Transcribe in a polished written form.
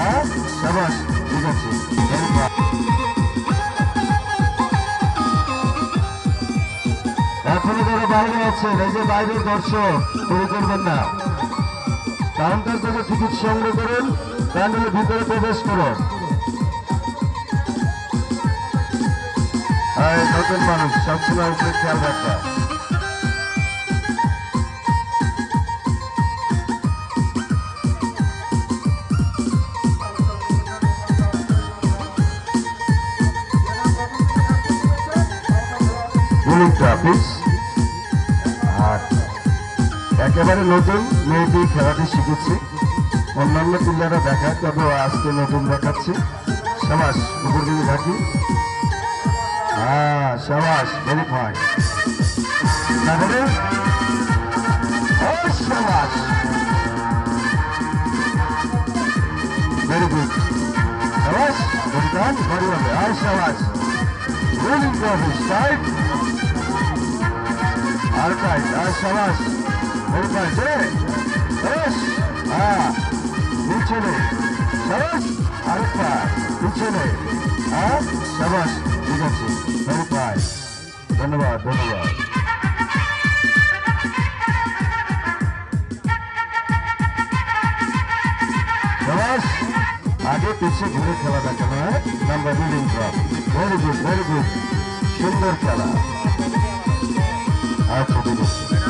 হ্যাঁ সাবাস, ঠিক আছে। এখনো যারা বাইরে আছেন, এই যে বাইরের দর্শক, দেরি করবেন না। কাউন্টার থেকে টিকিট সংগ্রহ করুন, প্যান্ডেলের ভিতরে প্রবেশ করুন। নতুন মানুষ সবসময় উপরে খেয়াল রাখা। একেবারে নতুন মেয়েটি খেলাটি শিখেছি, অন্যান্য পিলারা দেখায়, তবে আজকে নতুন দেখাচ্ছি। সাবাস, উপর দিকে থাকি। হ্যাঁ সাবাস, ভেরি ফাইন। তারপরে সাবাস, ভেরি গুড। সাবাস, ভেরি ডান, ভারী হবে। আর সাবাস, রোলিং প্রবেশ, টাইট আর টাইট। আর সাবাস, ভেরি ফাইন। সাবাস, হ্যাঁ পিছনে। সাবাস, আরেকটা পিছনে। হ্যাঁ সাবাস, ঠিক আছে, ভেরি ফাইন। ধন্যবাদ, ধন্যবাদ। সাবাস, আগে পিছিয়ে ঘুরে খেলা দেখানো হয়। Number building club, very good, very good, সুন্দর খেলা। আচ্ছা ঠিক আছে।